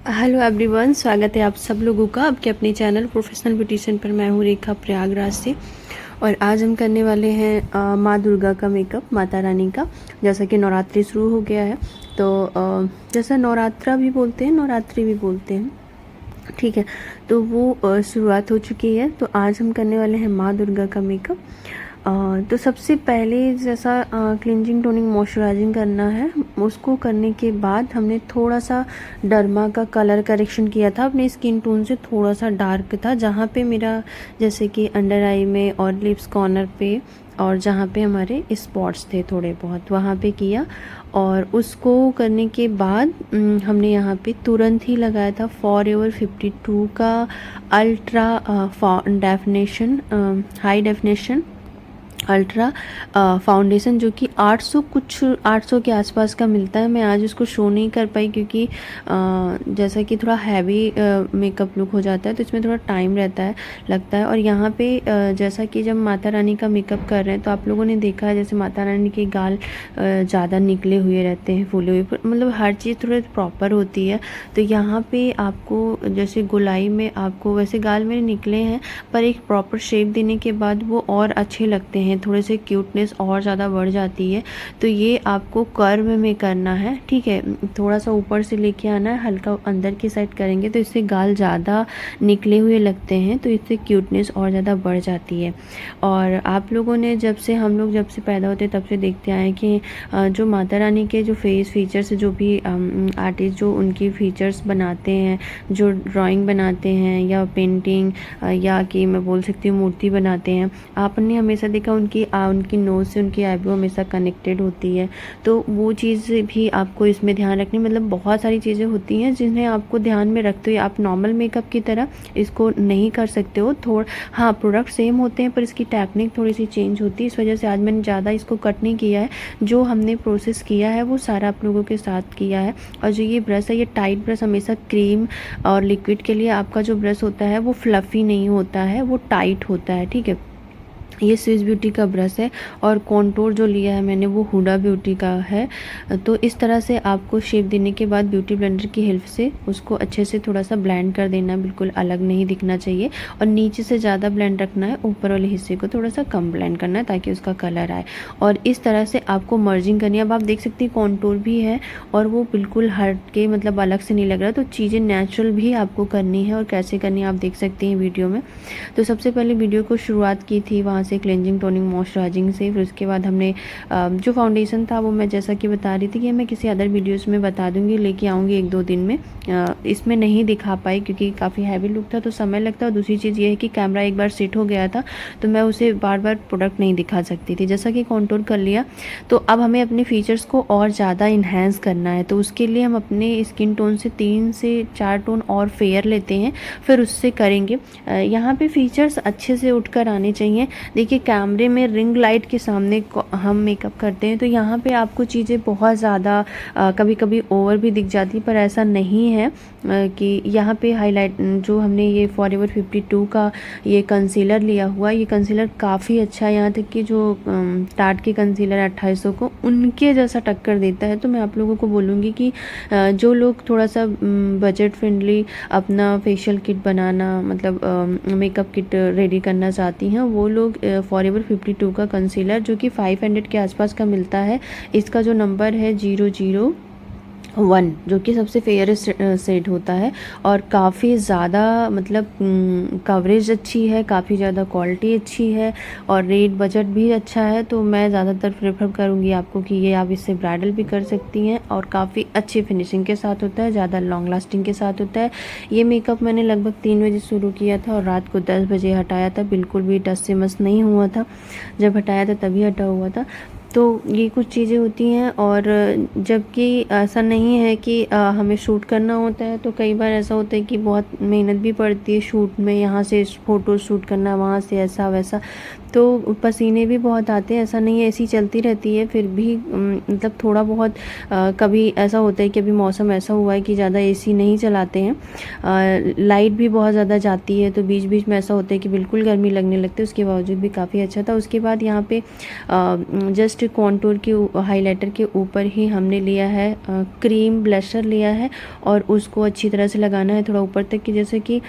Hello everyone, स्वागत है आप सब लोगों का आपके अपने चैनल प्रोफेशनल ब्यूटिशियन पर। मैं हूँ रेखा प्रयागराज से। और आज हम करने वाले हैं माँ दुर्गा का मेकअप, माता रानी का। जैसा कि नवरात्रि शुरू हो गया है तो जैसा नवरात्रा भी बोलते हैं, नवरात्रि भी बोलते हैं, ठीक है। तो वो शुरुआत हो चुकी है। तो आज हम करने वाले हैं माँ दुर्गा का मेकअप। तो सबसे पहले जैसा क्लिनजिंग, टोनिंग, मॉइस्चराइजिंग करना है। उसको करने के बाद हमने थोड़ा सा डर्मा का कलर करेक्शन किया था। अपने स्किन टोन से थोड़ा सा डार्क था, जहाँ पे मेरा जैसे कि अंडर आई में और लिप्स कॉर्नर पे और जहाँ पे हमारे स्पॉट्स थे थोड़े बहुत, वहाँ पे किया। और उसको करने के बाद हमने यहाँ पे तुरंत ही लगाया था फॉरएवर 52 का ultra definition, high definition ultra foundation, जो कि 800 के आसपास का मिलता है। मैं आज उसको शो नहीं कर पाई क्योंकि जैसा कि थोड़ा हैवी मेकअप लुक हो जाता है तो इसमें थोड़ा टाइम लगता है। और यहाँ पे जैसा कि जब माता रानी का मेकअप कर रहे हैं तो आप लोगों ने देखा है जैसे माता रानी के गाल ज़्यादा निकले हुए रहते हैं, फूले हुए, मतलब हर चीज़ थोड़ी प्रॉपर होती है। तो यहाँ पे आपको जैसे गोलाई में आपको वैसे गाल मेरे निकले हैं, पर एक प्रॉपर शेप देने के बाद वो और अच्छे लगते हैं, थोड़े से क्यूटनेस और ज़्यादा बढ़ जाती है। तो ये आपको कर्व में करना है, ठीक है। थोड़ा सा ऊपर से लेके आना है, हल्का अंदर की साइड करेंगे तो इससे गाल ज़्यादा निकले हुए लगते हैं, तो इससे क्यूटनेस और ज़्यादा बढ़ जाती है। और आप लोगों ने हम लोग जब से पैदा होते तब से देखते आए हैं कि जो माता रानी के जो फेस फीचर्स, जो भी आर्टिस्ट जो उनकी फीचर्स बनाते हैं, जो ड्राइंग बनाते हैं या पेंटिंग या कि मैं बोल सकती हूँ मूर्ति बनाते हैं, आपने हमेशा देखा उनकी नोज़ से उनकी आईब्रो हमेशा कनेक्टेड होती है। तो वो चीज़ भी आपको इसमें ध्यान रखनी, मतलब बहुत सारी चीज़ें होती हैं जिन्हें आपको ध्यान में रखते हुए आप नॉर्मल मेकअप की तरह इसको नहीं कर सकते हो। हाँ, प्रोडक्ट सेम होते हैं पर इसकी टेक्निक थोड़ी सी चेंज होती है। इस वजह से आज मैंने ज़्यादा इसको कट नहीं किया है। जो हमने प्रोसेस किया है वो सारा आप लोगों के साथ किया है। और जो ये ब्रश है, ये टाइट ब्रश, हमेशा क्रीम और लिक्विड के लिए आपका जो ब्रश होता है वो फ्लफ़ी नहीं होता है, वो टाइट होता है, ठीक है। ये स्विस ब्यूटी का ब्रश है और कॉन्टोर जो लिया है मैंने वो हुडा ब्यूटी का है। तो इस तरह से आपको शेप देने के बाद ब्यूटी ब्लेंडर की हेल्प से उसको अच्छे से थोड़ा सा ब्लेंड कर देना, बिल्कुल अलग नहीं दिखना चाहिए। और नीचे से ज़्यादा ब्लेंड रखना है, ऊपर वाले हिस्से को थोड़ा सा कम ब्लेंड करना है ताकि उसका कलर आए। और इस तरह से आपको मर्जिंग करनी है। अब आप देख सकते हैं कॉन्टोर भी है और वो बिल्कुल हट के, मतलब अलग से नहीं लग रहा। तो चीज़ें नेचुरल भी आपको करनी है और कैसे करनी है आप देख सकते हैं वीडियो में। तो सबसे पहले वीडियो को शुरुआत की थी वहाँ से क्लेंजिंग, टोनिंग, मॉइस्चराइजिंग से। फिर उसके बाद हमने जो फाउंडेशन था वो मैं जैसा कि बता रही थी कि मैं किसी अदर वीडियोस में बता दूंगी, लेके आऊँगी 1-2 दिन में। इसमें नहीं दिखा पाई क्योंकि काफ़ी हैवी लुक था तो समय लगता। और दूसरी चीज़ ये है कि कैमरा एक बार सेट हो गया था तो मैं उसे बार बार प्रोडक्ट नहीं दिखा सकती थी। जैसा कि कॉन्टूर कर लिया तो अब हमें अपने फीचर्स को और ज़्यादा इन्हेंस करना है। तो उसके लिए हम अपने स्किन टोन से 3 से 4 टोन और फेयर लेते हैं, फिर उससे करेंगे। यहाँ पे फीचर्स अच्छे से उठकर आने चाहिए। देखिए, कैमरे में रिंग लाइट के सामने हम मेकअप करते हैं तो यहाँ पे आपको चीज़ें बहुत ज़्यादा कभी कभी ओवर भी दिख जाती, पर ऐसा नहीं है कि यहाँ पे हाईलाइट जो हमने ये फॉरएवर 52 का ये कंसीलर लिया हुआ, ये कंसीलर काफ़ी अच्छा है। यहाँ तक कि जो टाट के कंसीलर 2800 को उनके जैसा टक्कर देता है। तो मैं आप लोगों को बोलूँगी कि जो लोग थोड़ा सा बजट फ्रेंडली अपना फेशियल किट बनाना, मतलब मेकअप किट रेडी करना चाहती हैं, वो लोग फॉरएवर 52 का कंसीलर, जो कि 500 के आसपास का मिलता है, इसका जो नंबर है 001, जो कि सबसे फेयरेस्ट शेड होता है। और काफ़ी ज़्यादा, मतलब कवरेज अच्छी है, काफ़ी ज़्यादा क्वालिटी अच्छी है और रेट बजट भी अच्छा है। तो मैं ज़्यादातर प्रेफर करूँगी आपको कि ये आप इससे ब्राइडल भी कर सकती हैं और काफ़ी अच्छी फिनिशिंग के साथ होता है, ज़्यादा लॉन्ग लास्टिंग के साथ होता है। ये मेकअप मैंने लगभग 3 बजे शुरू किया था और रात को 10 बजे हटाया था। बिल्कुल भी टच से मस नहीं हुआ था, जब हटाया था तभी हटा हुआ था। तो ये कुछ चीज़ें होती हैं। और जबकि ऐसा नहीं है कि हमें शूट करना होता है, तो कई बार ऐसा होता है कि बहुत मेहनत भी पड़ती है शूट में, यहाँ से फ़ोटो शूट करना, वहाँ से ऐसा वैसा। तो पसीने भी बहुत आते हैं, ऐसा नहीं है एसी चलती रहती है फिर भी मतलब थोड़ा बहुत कभी ऐसा होता है कि अभी मौसम ऐसा हुआ है कि ज़्यादा एसी नहीं चलाते हैं। लाइट भी बहुत ज़्यादा जाती है तो बीच बीच में ऐसा होता है कि बिल्कुल गर्मी लगने लगती है, उसके बावजूद भी काफ़ी अच्छा था। उसके बाद यहाँ पे जस्ट कॉन्टूर के हाइलाइटर के ऊपर ही हमने लिया है क्रीम ब्लशर लिया है और उसको अच्छी तरह से लगाना है थोड़ा ऊपर तक कि जैसे कि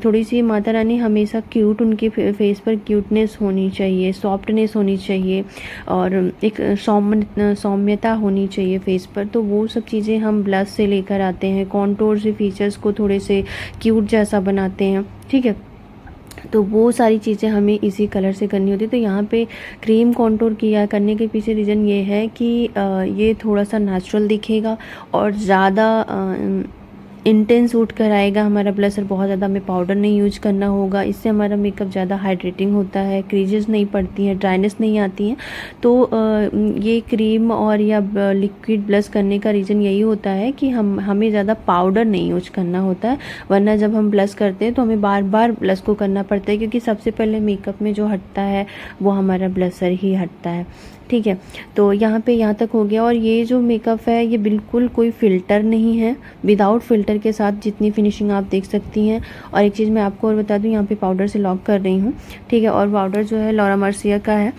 थोड़ी सी माता रानी हमेशा क्यूट, उनके फेस पर क्यूटनेस होनी चाहिए, सॉफ्टनेस होनी चाहिए और एक सौम्यता होनी चाहिए फेस पर। तो वो सब चीज़ें हम ब्लश से लेकर आते हैं, कॉन्टूर से फीचर्स को थोड़े से क्यूट जैसा बनाते हैं, ठीक है। तो वो सारी चीज़ें हमें इसी कलर से करनी होती है। तो यहाँ पे क्रीम कॉन्टूर किया करने के पीछे रीज़न ये है कि ये थोड़ा सा नेचुरल दिखेगा और ज़्यादा इंटेंस उठ कर आएगा हमारा ब्लशर। बहुत ज़्यादा हमें पाउडर नहीं यूज करना होगा, इससे हमारा मेकअप ज़्यादा हाइड्रेटिंग होता है, क्रीजेस नहीं पड़ती हैं, ड्राइनेस नहीं आती हैं। तो ये क्रीम और या लिक्विड ब्लश करने का रीज़न यही होता है कि हमें ज़्यादा पाउडर नहीं यूज करना होता है, वरना जब हम ब्लश करते हैं तो हमें बार बार ब्लश को करना पड़ता है क्योंकि सबसे पहले मेकअप में जो हटता है वो हमारा ब्लशर ही हटता है, ठीक है। तो यहाँ पे यहाँ तक हो गया। और ये जो मेकअप है ये बिल्कुल कोई फ़िल्टर नहीं है, विदाउट फ़िल्टर के साथ जितनी फिनिशिंग आप देख सकती हैं। और एक चीज़ मैं आपको और बता दूँ, यहाँ पे पाउडर से लॉक कर रही हूँ, ठीक है। और पाउडर जो है लॉरा मर्सिया का है।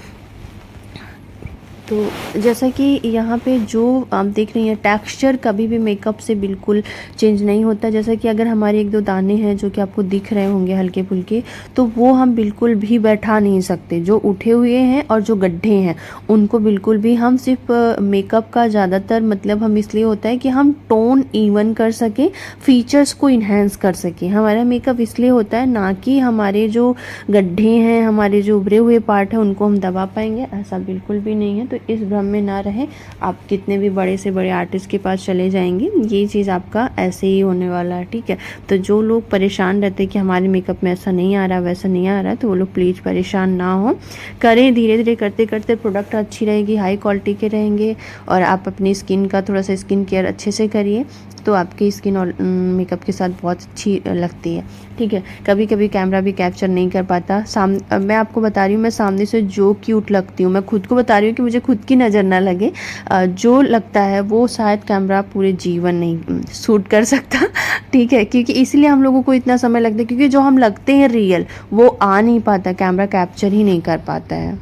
तो जैसा कि यहाँ पे जो आप देख रही हैं टेक्सचर कभी भी मेकअप से बिल्कुल चेंज नहीं होता। जैसा कि अगर हमारे एक दो दाने हैं जो कि आपको दिख रहे होंगे हल्के फुल्के, तो वो हम बिल्कुल भी बैठा नहीं सकते। जो उठे हुए हैं और जो गड्ढे हैं उनको बिल्कुल भी, हम सिर्फ मेकअप का ज़्यादातर मतलब हम इसलिए होता है कि हम टोन इवन कर सकें, फीचर्स को इन्हेंस कर सकें। हमारा मेकअप इसलिए होता है, ना कि हमारे जो गड्ढे हैं, हमारे जो उभरे हुए पार्ट हैं उनको हम दबा पाएंगे, ऐसा बिल्कुल भी नहीं है। तो इस भ्रम में ना रहें। आप कितने भी बड़े से बड़े आर्टिस्ट के पास चले जाएंगे, ये चीज़ आपका ऐसे ही होने वाला है, ठीक है। तो जो लोग परेशान रहते हैं कि हमारे मेकअप में ऐसा नहीं आ रहा, वैसा नहीं आ रहा, तो वो लोग प्लीज़ परेशान ना हो, करें। धीरे धीरे करते करते प्रोडक्ट अच्छी रहेगी, हाई क्वालिटी के रहेंगे। और आप अपनी स्किन का थोड़ा सा स्किन केयर अच्छे से करिए तो आपकी स्किन और मेकअप के साथ बहुत अच्छी लगती है, ठीक है। कभी कभी कैमरा भी कैप्चर नहीं कर पाता। मैं आपको बता रही हूँ, मैं सामने से जो क्यूट लगती हूँ, मैं खुद को बता रही हूँ कि मुझे खुद की नज़र ना लगे, जो लगता है वो शायद कैमरा पूरे जीवन नहीं शूट कर सकता, ठीक है। क्योंकि इसलिए हम लोगों को इतना समय लगता है, क्योंकि जो हम लगते हैं रियल वो आ नहीं पाता, कैमरा कैप्चर ही नहीं कर पाता है।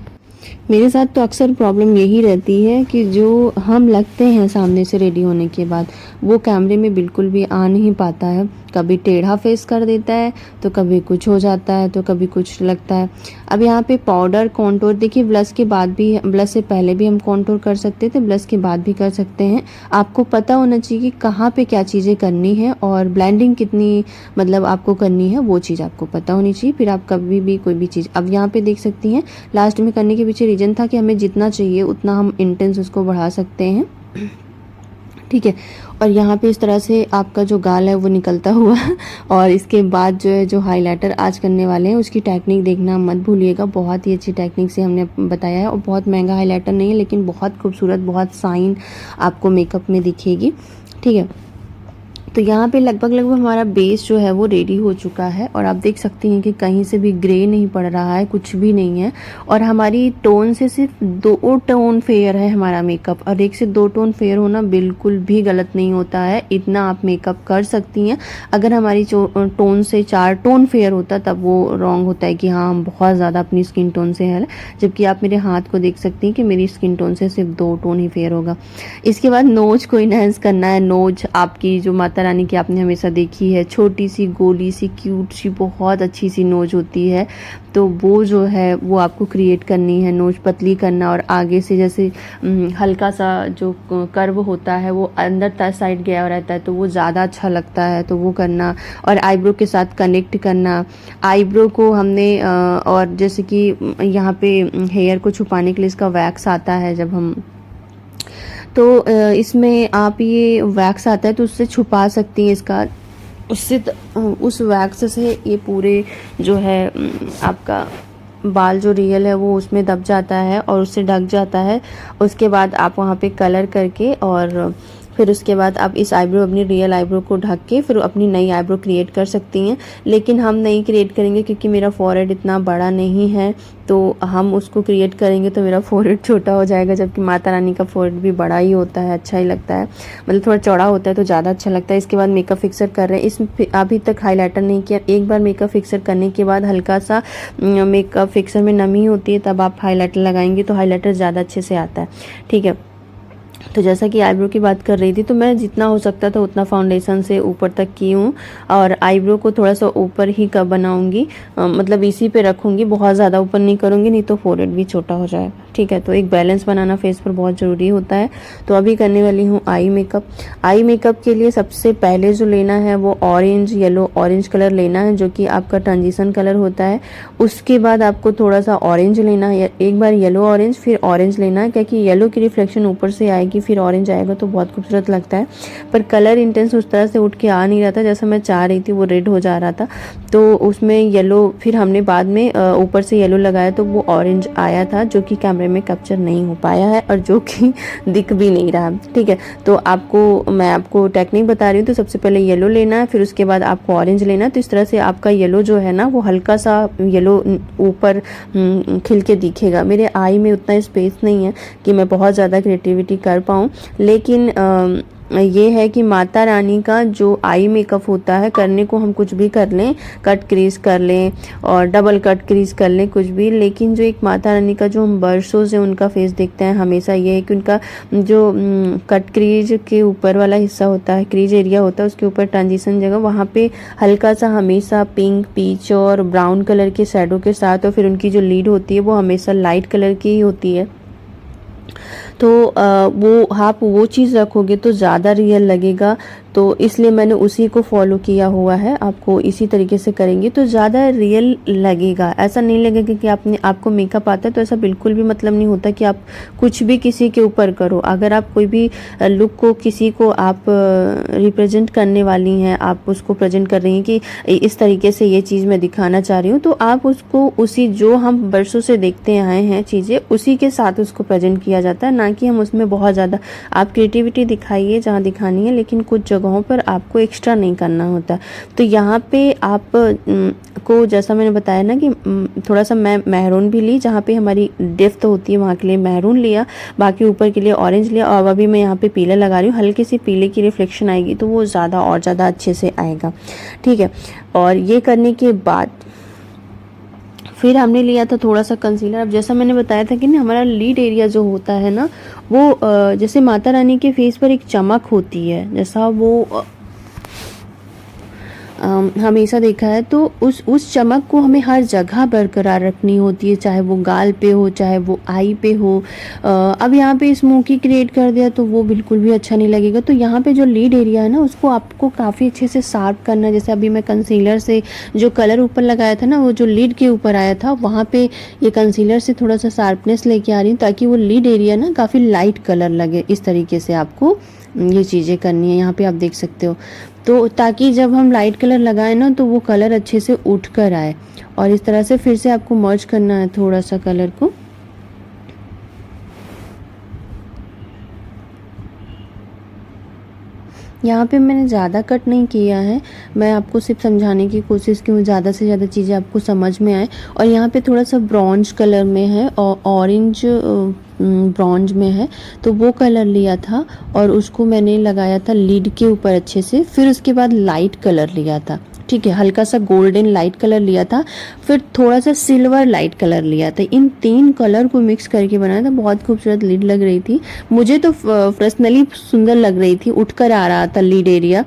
मेरे साथ तो अक्सर प्रॉब्लम यही रहती है कि जो हम लगते हैं सामने से रेडी होने के बाद वो कैमरे में बिल्कुल भी आ नहीं पाता है। कभी टेढ़ा फेस कर देता है, तो कभी कुछ हो जाता है, तो कभी कुछ लगता है। अब यहाँ पे पाउडर कॉन्टूर देखिए, ब्लश के बाद भी, ब्लश से पहले भी हम कॉन्टूर कर सकते थे, ब्लश के बाद भी कर सकते हैं। आपको पता होना चाहिए कि कहाँ पे क्या चीज़ें करनी है और ब्लेंडिंग कितनी मतलब आपको करनी है, वो चीज़ आपको पता होनी चाहिए। फिर आप कभी भी कोई भी चीज़, अब यहाँ पे देख सकती हैं लास्ट में करने के पीछे रीज़न था कि हमें जितना चाहिए उतना हम इंटेंस उसको बढ़ा सकते हैं, ठीक है। और यहाँ पे इस तरह से आपका जो गाल है वो निकलता हुआ और इसके बाद जो है, जो हाइलाइटर आज करने वाले हैं उसकी टेक्निक देखना मत भूलिएगा। बहुत ही अच्छी टेक्निक से हमने बताया है और बहुत महंगा हाइलाइटर नहीं है, लेकिन बहुत खूबसूरत, बहुत शाइन आपको मेकअप में दिखेगी, ठीक है। तो यहाँ पे लगभग हमारा बेस जो है वो रेडी हो चुका है और आप देख सकती हैं कि कहीं से भी ग्रे नहीं पड़ रहा है, कुछ भी नहीं है। और हमारी टोन से सिर्फ 2 टोन फेयर है हमारा मेकअप, और 1 से 2 टोन फेयर होना बिल्कुल भी गलत नहीं होता है, इतना आप मेकअप कर सकती हैं। अगर हमारी टोन से 4 टोन फेयर होता तब वो रॉन्ग होता है कि हाँ हम बहुत ज़्यादा अपनी स्किन टोन से है, जबकि आप मेरे हाथ को देख सकती हैं कि मेरी स्किन टोन से सिर्फ 2 टोन ही फेयर होगा। इसके बाद नोज को इनहेंस करना है। नोज आपकी जो माता रानी की आपने हमेशा देखी है, छोटी सी गोली सी क्यूट सी बहुत अच्छी सी नोज होती है, तो वो जो है वो आपको क्रिएट करनी है। नोज पतली करना और आगे से जैसे हल्का सा जो कर्व होता है वो अंदर साइड गया रहता है तो वो ज़्यादा अच्छा लगता है, तो वो करना। और आईब्रो के साथ कनेक्ट करना। आईब्रो को हमने और जैसे कि यहाँ पे हेयर को छुपाने के लिए इसका वैक्स आता है, जब हम तो इसमें आप ये वैक्स आता है तो उससे छुपा सकती हैं इसका, उससे उस वैक्स से ये पूरे जो है आपका बाल जो रियल है वो उसमें दब जाता है और उससे ढक जाता है। उसके बाद आप वहाँ पे कलर करके और फिर उसके बाद आप इस आईब्रो, अपनी रियल आईब्रो को ढक के फिर अपनी नई आईब्रो क्रिएट कर सकती हैं। लेकिन हम नहीं क्रिएट करेंगे क्योंकि मेरा फॉरहेड इतना बड़ा नहीं है, तो हम उसको क्रिएट करेंगे तो मेरा फॉरहेड छोटा हो जाएगा, जबकि माता रानी का फॉरहेड भी बड़ा ही होता है, अच्छा ही लगता है, मतलब थोड़ा चौड़ा होता है तो ज़्यादा अच्छा लगता है। इसके बाद मेकअप फिक्सर कर रहे हैं। इस अभी तक हाईलाइटर नहीं किया। एक बार मेकअप फिक्सर करने के बाद हल्का सा मेकअप फिक्सर में नमी होती है, तब आप हाईलाइटर लगाएंगे तो हाईलाइटर ज़्यादा अच्छे से आता है। ठीक है, तो जैसा कि आईब्रो की बात कर रही थी, तो मैं जितना हो सकता था उतना फाउंडेशन से ऊपर तक की हूँ, और आईब्रो को थोड़ा सा ऊपर ही कब बनाऊंगी, मतलब इसी पे रखूंगी, बहुत ज़्यादा ऊपर नहीं करूँगी, नहीं तो फोरहेड भी छोटा हो जाएगा। ठीक है, तो एक बैलेंस बनाना फेस पर बहुत ज़रूरी होता है। तो अभी करने वाली हूँ आई मेकअप। आई मेकअप के लिए सबसे पहले जो लेना है वो ऑरेंज, येलो ऑरेंज कलर लेना है, जो कि आपका ट्रांजिशन कलर होता है। उसके बाद आपको थोड़ा सा ऑरेंज लेना है, एक बार येलो ऑरेंज फिर ऑरेंज लेना है, क्योंकि येलो की रिफ्लेक्शन ऊपर से आएगी फिर ऑरेंज आएगा तो बहुत खूबसूरत लगता है। पर कलर इंटेंस उस तरह से उठ के आ नहीं रहा था जैसा मैं चाह रही थी, वो रेड हो जा रहा था, तो उसमें येलो, फिर हमने बाद में ऊपर से येलो लगाया तो वो ऑरेंज आया था, जो कि कैमरे में कैप्चर नहीं हो पाया है और जो कि दिख भी नहीं रहा। ठीक है, तो मैं आपको टेक्निक बता रही हूँ। तो सबसे पहले येलो लेना है, फिर उसके बाद आपको ऑरेंज लेना है। तो इस तरह से आपका येलो जो है ना, वो हल्का सा येलो ऊपर खिल के दिखेगा। मेरे आई में उतना स्पेस नहीं है कि मैं बहुत ज़्यादा क्रिएटिविटी कर पाऊँ, लेकिन ये है कि माता रानी का जो आई मेकअप होता है, करने को हम कुछ भी कर लें, कट क्रीज कर लें और डबल कट क्रीज कर लें, कुछ भी, लेकिन जो एक माता रानी का जो हम बरसों से उनका फेस देखते हैं, हमेशा ये है कि उनका जो कट क्रीज के ऊपर वाला हिस्सा होता है, क्रीज एरिया होता है, उसके ऊपर ट्रांजिशन जगह, वहाँ पे हल्का सा हमेशा पिंक, पीच और ब्राउन कलर के शैडो के साथ, और फिर उनकी जो लीड होती है वो हमेशा लाइट कलर की ही होती है। तो वो आप वो चीज़ रखोगे तो ज़्यादा रियल लगेगा, तो इसलिए मैंने उसी को फॉलो किया हुआ है। आपको इसी तरीके से करेंगे तो ज़्यादा रियल लगेगा। ऐसा नहीं लगेगा कि आपको मेकअप आता है, तो ऐसा बिल्कुल भी मतलब नहीं होता कि आप कुछ भी किसी के ऊपर करो। अगर आप कोई भी लुक को, किसी को आप रिप्रेजेंट करने वाली हैं, आप उसको प्रेजेंट कर रही हैं कि इस तरीके से ये चीज़ मैं दिखाना चाह रही हूँ, तो आप उसको उसी जो हम बरसों से देखते आए हैं चीज़ें, उसी के साथ उसको प्रेजेंट किया जाता है, ना कि हम उसमें बहुत ज़्यादा। आप क्रिएटिविटी दिखाइए जहाँ दिखानी है, लेकिन कुछ जगहों पर आपको एक्स्ट्रा नहीं करना होता। तो यहाँ पे आप को जैसा मैंने बताया ना कि थोड़ा सा मैं मैरून भी ली, जहाँ पे हमारी डेप्थ होती है वहाँ के लिए मैरून लिया, बाकी ऊपर के लिए ऑरेंज लिया, और अभी मैं यहाँ पे पीला लगा रही हूँ। हल्की सी पीले की रिफ्लेक्शन आएगी तो वो ज़्यादा और ज़्यादा अच्छे से आएगा। ठीक है, और ये करने के बाद फिर हमने लिया था थोड़ा सा कंसीलर। अब जैसा मैंने बताया था कि ना, हमारा लीड एरिया जो होता है ना, वो जैसे माता रानी के फेस पर एक चमक होती है, जैसा वो हमेशा देखा है, तो उस चमक को हमें हर जगह बरकरार रखनी होती है, चाहे वो गाल पे हो, चाहे वो आई पे हो। अब यहाँ पे स्मोकी क्रिएट कर दिया तो वो बिल्कुल भी अच्छा नहीं लगेगा। तो यहाँ पे जो लीड एरिया है ना, उसको आपको काफ़ी अच्छे से शार्प करना है। जैसे अभी मैं कंसीलर से जो कलर ऊपर लगाया था ना, वो जो लीड के ऊपर आया था, वहाँ पे ये कंसीलर से थोड़ा सा शार्पनेस लेके आ रही हूँ, ताकि वो लीड एरिया ना काफ़ी लाइट कलर लगे। इस तरीके से आपको ये चीज़ें करनी है। यहाँ पे आप देख सकते हो, तो ताकि जब हम लाइट कलर लगाएं ना, तो वो कलर अच्छे से उठ कर आए। और इस तरह से फिर से आपको मर्ज करना है थोड़ा सा कलर को। यहाँ पे मैंने ज़्यादा कट नहीं किया है, मैं आपको सिर्फ समझाने की कोशिश की हूँ, ज़्यादा से ज़्यादा चीज़ें आपको समझ में आए। और यहाँ पे थोड़ा सा ब्रॉन्ज कलर में है और ऑरेंज ब्रॉन्ज में है, तो वो कलर लिया था और उसको मैंने लगाया था लीड के ऊपर अच्छे से। फिर उसके बाद लाइट कलर लिया था, ठीक है, हल्का सा गोल्डन लाइट कलर लिया था, फिर थोड़ा सा सिल्वर लाइट कलर लिया था। इन 3 कलर को मिक्स करके बनाया था। बहुत खूबसूरत लीड लग रही थी, मुझे तो पर्सनली सुंदर लग रही थी, उठकर आ रहा था लीड एरिया।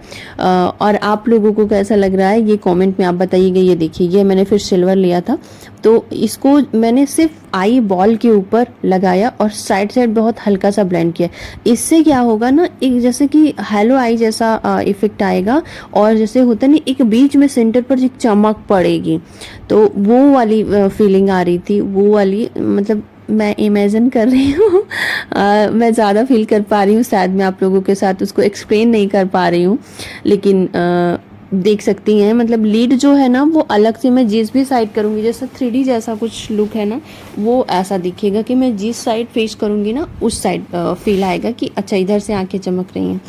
और आप लोगों को कैसा लग रहा है ये कमेंट में आप बताइएगा। ये देखिए, ये मैंने फिर सिल्वर लिया था, तो इसको मैंने सिर्फ आई बॉल के ऊपर लगाया और साइड साइड बहुत हल्का सा ब्लेंड किया। इससे क्या होगा ना, एक जैसे कि हेलो आई जैसा इफेक्ट आएगा, और जैसे होता नहीं, एक बीच में सेंटर पर एक चमक पड़ेगी, तो वो वाली फीलिंग आ रही थी, वो वाली, मतलब मैं इमेजिन कर रही हूँ। मैं ज़्यादा फील कर पा रही हूँ, शायद मैं आप लोगों के साथ उसको एक्सप्लेन नहीं कर पा रही हूँ, लेकिन देख सकती हैं, मतलब लीड जो है ना वो अलग से मैं जिस भी साइड करूँगी, जैसा 3D जैसा कुछ लुक है ना, वो ऐसा दिखेगा कि मैं जिस साइड फेस करूँगी ना उस साइड फील आएगा कि अच्छा इधर से आंखें चमक रही हैं।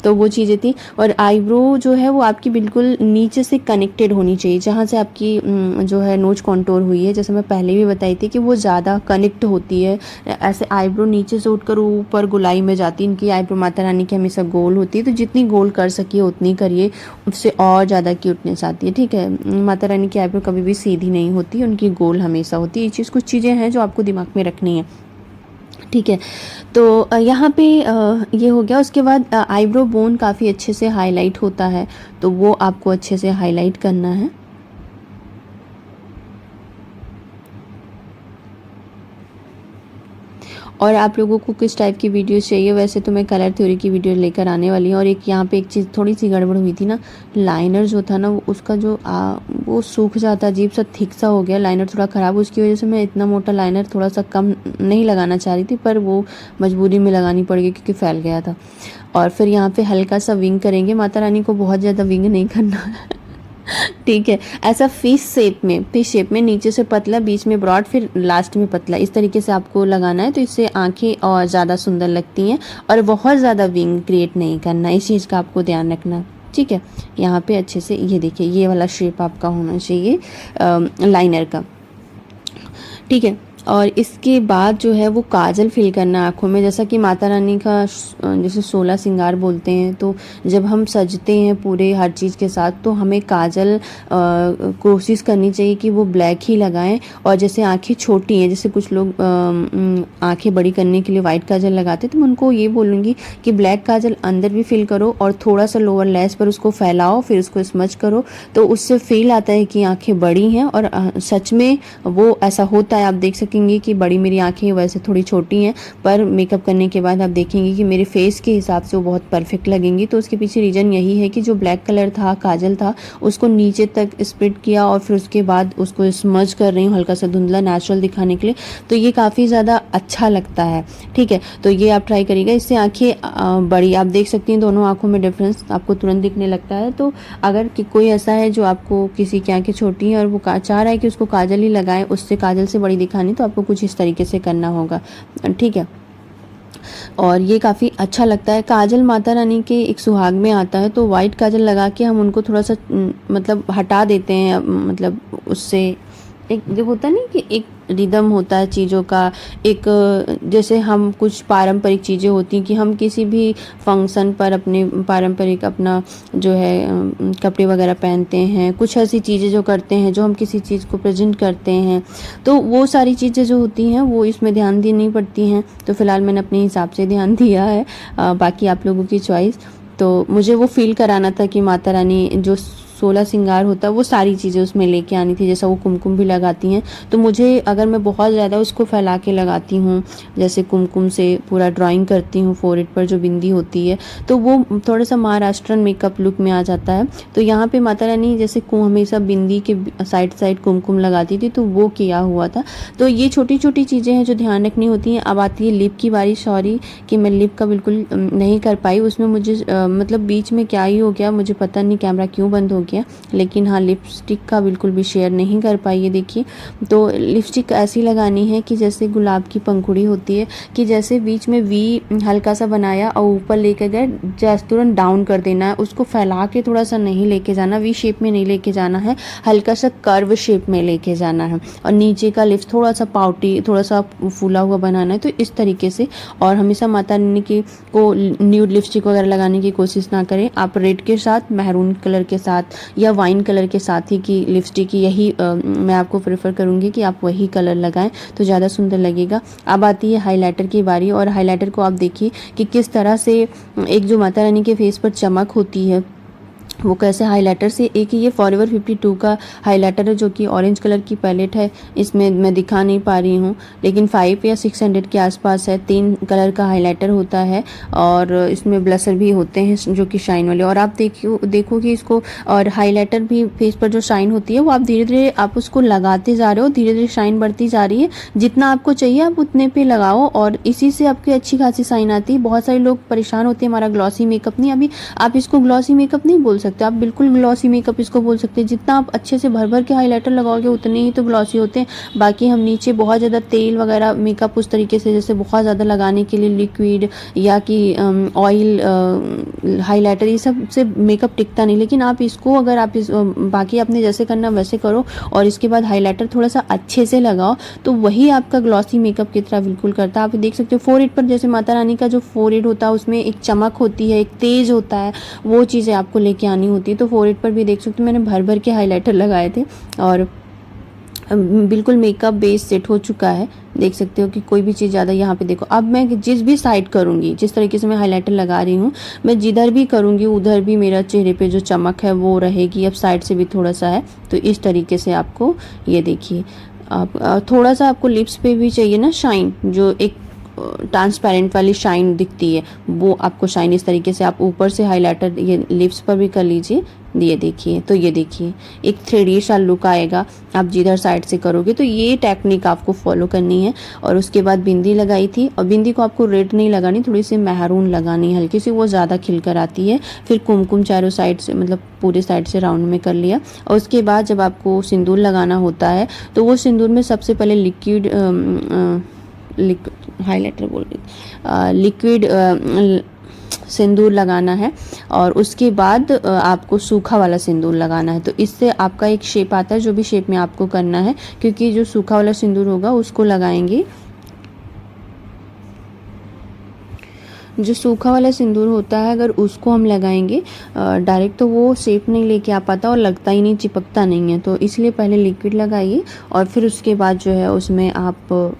तो वो चीज़ें थी। और आईब्रो जो है वो आपकी बिल्कुल नीचे से कनेक्टेड होनी चाहिए, जहाँ से आपकी जो है नोज कॉन्टोर हुई है, जैसे मैं पहले भी बताई थी कि वो ज़्यादा कनेक्ट होती है। ऐसे आईब्रो नीचे से उठकर ऊपर गोलाई में जाती है। इनकी आईब्रो माता रानी की हमेशा गोल होती है, तो जितनी गोल कर सकिए उतनी करिए, उससे और ज़्यादा क्यूटनेस आती है। ठीक है, माता रानी की आईब्रो कभी भी सीधी नहीं होती, उनकी गोल हमेशा होती है। ये चीज़ कुछ चीज़ें हैं जो आपको दिमाग में रखनी है। ठीक है, तो यहाँ पे ये हो गया। उसके बाद आईब्रो बोन काफ़ी अच्छे से हाईलाइट होता है, तो वो आपको अच्छे से हाईलाइट करना है। और आप लोगों को किस टाइप की वीडियोस चाहिए, वैसे तो मैं कलर थ्योरी की वीडियो लेकर आने वाली हूँ। और एक यहाँ पे एक चीज़ थोड़ी सी गड़बड़ हुई थी ना, लाइनर जो था ना वो उसका जो वो सूख जाता, अजीब सा थिक सा हो गया लाइनर, थोड़ा ख़राब। उसकी वजह से मैं इतना मोटा लाइनर थोड़ा सा कम नहीं लगाना चाह रही थी, पर वो मजबूरी में लगानी पड़ गई क्योंकि फैल गया था। और फिर यहाँ पे हल्का सा विंग करेंगे। माता रानी को बहुत ज़्यादा विंग नहीं करना है। ठीक है, ऐसा फिश शेप में नीचे से पतला, बीच में ब्रॉड, फिर लास्ट में पतला, इस तरीके से आपको लगाना है। तो इससे आंखें और ज़्यादा सुंदर लगती हैं, और बहुत ज़्यादा विंग क्रिएट नहीं करना, इस चीज़ का आपको ध्यान रखना। ठीक है, यहाँ पे अच्छे से ये देखिए, ये वाला शेप आपका होना चाहिए लाइनर का। ठीक है, और इसके बाद जो है वो काजल फिल करना आँखों में। जैसा कि माता रानी का जैसे 16 श्रृंगार बोलते हैं, तो जब हम सजते हैं पूरे हर चीज़ के साथ, तो हमें काजल कोशिश करनी चाहिए कि वो ब्लैक ही लगाएं। और जैसे आंखें छोटी हैं, जैसे कुछ लोग आंखें बड़ी करने के लिए वाइट काजल लगाते हैं, तो मैं उनको ये बोलूँगी कि ब्लैक काजल अंदर भी फिल करो और थोड़ा सा लोअर लेस पर उसको फैलाओ, फिर उसको स्मच करो, तो उससे फील आता है कि आँखें बड़ी हैं। और सच में वो ऐसा होता है। आप देख सकेंगे कि बड़ी मेरी आंखें वैसे थोड़ी छोटी हैं, पर मेकअप करने के बाद आप देखेंगे कि मेरे फेस के हिसाब से वो बहुत परफेक्ट लगेंगी। तो उसके पीछे रीज़न यही है कि जो ब्लैक कलर था, काजल था, उसको नीचे तक स्प्रेड किया और फिर उसके बाद उसको स्मज कर रही हूँ हल्का सा धुंधला, नेचुरल दिखाने के लिए। तो ये काफ़ी ज़्यादा अच्छा लगता है। ठीक है, तो ये आप ट्राई करिएगा। इससे आंखें बड़ी, आप देख सकती हैं दोनों आंखों में डिफरेंस आपको तुरंत दिखने लगता है। तो अगर कोई ऐसा है जो आपको किसी की आंखें छोटी हैं और वो चाह रहा है कि उसको काजल ही लगाए, उससे काजल से बड़ी दिखानी, तो आपको कुछ इस तरीके से करना होगा। ठीक है, और ये काफ़ी अच्छा लगता है। काजल माता रानी के एक सुहाग में आता है, तो वाइट काजल लगा के हम उनको थोड़ा सा मतलब हटा देते हैं, मतलब उससे एक जो होता नहीं कि एक रिदम होता है चीज़ों का, एक जैसे हम कुछ पारंपरिक चीज़ें होती हैं कि हम किसी भी फंक्शन पर अपने पारंपरिक अपना जो है कपड़े वगैरह पहनते हैं, कुछ ऐसी चीज़ें जो करते हैं, जो हम किसी चीज़ को प्रेजेंट करते हैं, तो वो सारी चीज़ें जो होती हैं वो इसमें ध्यान देनी पड़ती हैं। तो फिलहाल मैंने अपने हिसाब से ध्यान दिया है, बाकी आप लोगों की चॉइस। तो मुझे वो फील कराना था कि माता रानी जो 16 श्रृंगार होता है वो सारी चीज़ें उसमें लेके आनी थी। जैसा वो कुमकुम भी लगाती हैं, तो मुझे अगर मैं बहुत ज़्यादा उसको फैला के लगाती हूँ, जैसे कुमकुम से पूरा ड्राइंग करती हूँ फोरहेड पर जो बिंदी होती है, तो वो थोड़ा सा महाराष्ट्रन मेकअप लुक में आ जाता है। तो यहाँ पे माता रानी जैसे हमेशा बिंदी के साइड साइड कुमकुम लगाती थी, तो वो किया हुआ था। तो ये छोटी छोटी चीज़ें हैं जो ध्यान रखनी होती हैं। अब आती है लिप की बारी। सॉरी कि मैं लिप का बिल्कुल नहीं कर पाई, उसमें मुझे मतलब बीच में क्या ही हो गया, मुझे पता नहीं कैमरा क्यों बंद हो गया। लेकिन हाँ, लिपस्टिक का बिल्कुल भी शेयर नहीं कर पाई। ये देखिए, तो लिपस्टिक ऐसी लगानी है कि जैसे गुलाब की पंखुड़ी होती है, कि जैसे बीच में वी हल्का सा बनाया और ऊपर लेके गए, जस्ट तुरंत डाउन कर देना है, उसको फैला के थोड़ा सा नहीं लेके जाना, वी शेप में नहीं लेके जाना है, हल्का सा कर्व शेप में लेके जाना है। और नीचे का लिप्स थोड़ा सा पाउटी, थोड़ा सा फूला हुआ बनाना है, तो इस तरीके से। और हमेशा माता रानी की को न्यूड लिपस्टिक वगैरह लगाने की कोशिश ना करें। आप रेड के साथ, मैरून कलर के साथ या वाइन कलर के साथ ही की लिपस्टिक, यही मैं आपको प्रेफर करूँगी कि आप वही कलर लगाएं, तो ज़्यादा सुंदर लगेगा। अब आती है हाइलाइटर की बारी, और हाइलाइटर को आप देखिए कि किस तरह से एक जो माता रानी के फेस पर चमक होती है वो कैसे हाइलाइटर से। एक ये फॉरएवर 52 का हाइलाइटर है जो कि ऑरेंज कलर की पैलेट है, इसमें मैं दिखा नहीं पा रही हूँ, लेकिन 5 या 600 के आसपास है। 3 कलर का हाइलाइटर होता है और इसमें ब्लशर भी होते हैं जो कि शाइन वाले। और आप देखो कि इसको, और हाइलाइटर भी फेस पर जो शाइन होती है वो आप धीरे धीरे आप उसको लगाते जा रहे हो, धीरे धीरे शाइन बढ़ती जा रही है। जितना आपको चाहिए आप उतने पे लगाओ और इसी से आपकी अच्छी खासी शाइन आती है। बहुत सारे लोग परेशान होते हैं हमारा ग्लॉसी मेकअप नहीं। अभी आप इसको ग्लॉसी मेकअप नहीं बोल सकते हैं, आप बिल्कुल ग्लॉसी मेकअप इसको बोल सकते हैं। जितना आप अच्छे से भर भर के हाइलाइटर लगाओगे उतने ही तो ग्लॉसी होते हैं। बाकी हम नीचे बहुत ज़्यादा तेल वगैरह मेकअप उस तरीके से जैसे बहुत ज़्यादा लगाने के लिए लिक्विड या कि ऑयल हाइलाइटर ये सब से मेकअप टिकता नहीं। लेकिन आप इसको अगर आप इस बाकी आपने जैसे करना वैसे करो और इसके बाद हाइलाइटर थोड़ा सा अच्छे से लगाओ तो वही आपका ग्लॉसी मेकअप की तरह बिल्कुल करता है। आप देख सकते हो फोरहेड पर जैसे माता रानी का जो फोरहेड होता है उसमें एक चमक होती है, एक तेज होता है, वो चीज़ें आपको लेके आनी होती है। तो फोरहेड पर भी देख सकते हो मैंने भर भर के हाइलाइटर लगाए थे और बिल्कुल मेकअप बेस सेट हो चुका है। देख सकते हो कि कोई भी चीज़ ज़्यादा यहाँ पे देखो। अब मैं जिस भी साइड करूँगी, जिस तरीके से मैं हाइलाइटर लगा रही हूँ, मैं जिधर भी करूँगी उधर भी मेरा चेहरे पे जो चमक है वो रहेगी। अब साइड से भी थोड़ा सा है तो इस तरीके से आपको ये देखिए। आप थोड़ा सा आपको लिप्स पे भी चाहिए ना शाइन, जो एक ट्रांसपेरेंट वाली शाइन दिखती है वो आपको शाइन इस तरीके से आप ऊपर से हाइलाइटर ये लिप्स पर भी कर लीजिए। ये देखिए, तो ये देखिए एक 3D सा लुक आएगा आप जिधर साइड से करोगे। तो ये टेक्निक आपको फॉलो करनी है। और उसके बाद बिंदी लगाई थी और बिंदी को आपको रेड नहीं लगानी, थोड़ी सी मेहरून लगानी हल्की सी, वो ज़्यादा खिल कर आती है। फिर कुमकुम चारों साइड से मतलब पूरे साइड से राउंड में कर लिया। और उसके बाद जब आपको सिंदूर लगाना होता है तो वो सिंदूर में सबसे पहले लिक्विड हाइलाइटर बोल रही लिक्विड सिंदूर लगाना है और उसके बाद आपको सूखा वाला सिंदूर लगाना है। तो इससे आपका एक शेप आता है जो भी शेप में आपको करना है, क्योंकि जो सूखा वाला सिंदूर होगा उसको लगाएंगे। जो सूखा वाला सिंदूर होता है अगर उसको हम लगाएंगे डायरेक्ट तो वो शेप नहीं लेके आ पाता और लगता ही नहीं, चिपकता नहीं है। तो इसलिए पहले लिक्विड लगाइए और फिर उसके बाद जो है उसमें आप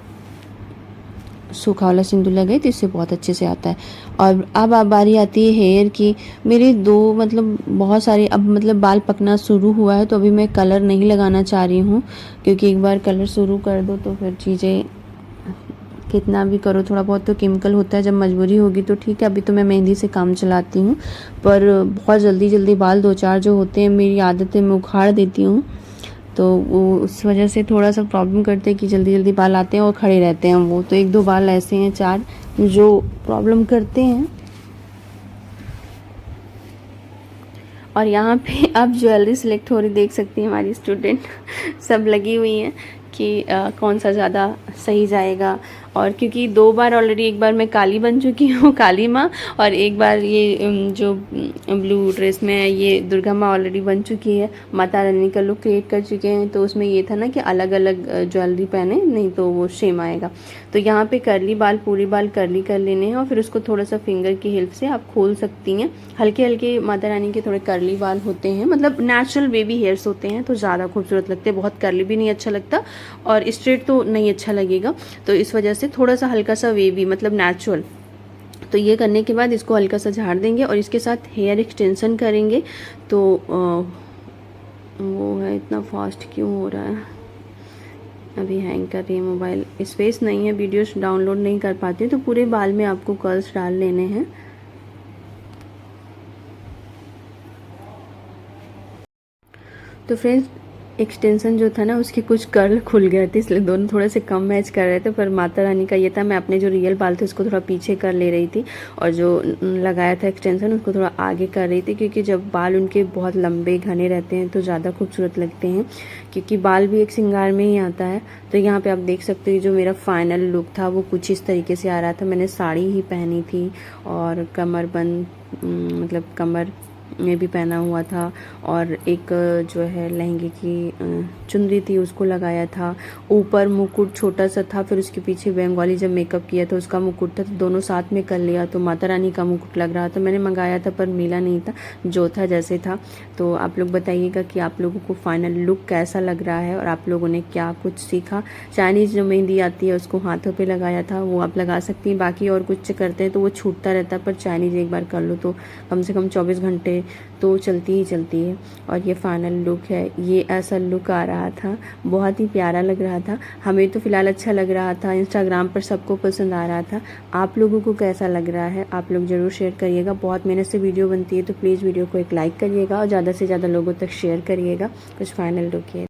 सूखा वाला सिंदूर लगाए तो इससे बहुत अच्छे से आता है। और अब बारी आती है हेयर की। मेरे दो मतलब बहुत सारे अब मतलब बाल पकना शुरू हुआ है तो अभी मैं कलर नहीं लगाना चाह रही हूँ, क्योंकि एक बार कलर शुरू कर दो तो फिर चीज़ें कितना भी करो थोड़ा बहुत तो केमिकल होता है। जब मजबूरी होगी तो ठीक है, अभी तो मैं मेहंदी से काम चलाती हूँ, पर बहुत जल्दी जल्दी बाल दो चार जो होते हैं मेरी आदत है मैं उखाड़ देती हूँ। तो वो उस वजह से थोड़ा सा प्रॉब्लम करते हैं कि जल्दी जल्दी बाल आते हैं और खड़े रहते हैं। वो तो एक दो बाल ऐसे हैं चार जो प्रॉब्लम करते हैं। और यहाँ पे अब ज्वेलरी सिलेक्ट हो रही देख सकती हैं हमारी स्टूडेंट सब लगी हुई हैं कि कौन सा ज़्यादा सही जाएगा। और क्योंकि दो बार ऑलरेडी, एक बार मैं काली बन चुकी हूँ काली माँ, और एक बार ये जो ब्लू ड्रेस में है ये दुर्गा माँ ऑलरेडी बन चुकी है, माता रानी का लुक क्रिएट कर चुके हैं। तो उसमें ये था ना कि अलग अलग ज्वेलरी पहने, नहीं तो वो शेम आएगा। तो यहाँ पे करली बाल पूरे बाल करली कर लेने हैं और फिर उसको थोड़ा सा फिंगर की हेल्प से आप खोल सकती हैं। हल्के हल्के माता रानी के थोड़े करली बाल होते हैं, मतलब नेचुरल बेबी हेयर्स होते हैं तो ज़्यादा खूबसूरत लगते हैं। बहुत करली भी नहीं अच्छा लगता और स्ट्रेट तो नहीं अच्छा लगेगा, तो इस वजह से थोड़ा सा हल्का सा वेवी मतलब नेचुरल। तो ये करने के बाद इसको हल्का सा झाड़ देंगे और इसके साथ हेयर एक्सटेंशन करेंगे। तो वो है इतना फास्ट क्यों हो रहा है, अभी हैंग कर रही है मोबाइल, स्पेस नहीं है, वीडियोस डाउनलोड नहीं कर पाती। तो पूरे बाल में आपको कर्ल्स डाल लेने हैं। तो फ्रेंड्स एक्सटेंशन जो था ना उसके कुछ कर्ल खुल गए थे, इसलिए दोनों थोड़े से कम मैच कर रहे थे। पर माता रानी का ये था, मैं अपने जो रियल बाल थे उसको थोड़ा पीछे कर ले रही थी और जो लगाया था एक्सटेंशन उसको थोड़ा आगे कर रही थी, क्योंकि जब बाल उनके बहुत लंबे घने रहते हैं तो ज़्यादा खूबसूरत लगते हैं, क्योंकि बाल भी एक श्रृंगार में ही आता है। तो यहाँ पर आप देख सकते हो जो मेरा फाइनल लुक था वो कुछ इस तरीके से आ रहा था। मैंने साड़ी ही पहनी थी और कमरबंद मतलब कमर में भी पहना हुआ था और एक जो है लहंगे की चुनरी थी उसको लगाया था। ऊपर मुकुट छोटा सा था, फिर उसके पीछे बंगाली जब मेकअप किया था उसका मुकुट था, तो दोनों साथ में कर लिया। तो माता रानी का मुकुट लग रहा था, मैंने मंगाया था पर मिला नहीं था, जो था जैसे था। तो आप लोग बताइएगा कि आप लोगों को फाइनल लुक कैसा लग रहा है और आप लोगों ने क्या कुछ सीखा। चाइनीज़ जो मेहंदी आती है उसको हाथों पर लगाया था, वो आप लगा सकती हैं। बाकी और कुछ करते हैं तो वो छूटता रहता है, पर चाइनीज़ एक बार कर लो तो कम से कम 24 घंटे तो चलती ही चलती है। और ये फाइनल लुक है, ये ऐसा लुक आ रहा था, बहुत ही प्यारा लग रहा था। हमें तो फ़िलहाल अच्छा लग रहा था, इंस्टाग्राम पर सबको पसंद आ रहा था। आप लोगों को कैसा लग रहा है आप लोग ज़रूर शेयर करिएगा। बहुत मेहनत से वीडियो बनती है तो प्लीज़ वीडियो को एक लाइक करिएगा और ज़्यादा से ज़्यादा लोगों तक शेयर करिएगा। कुछ फाइनल लुक है।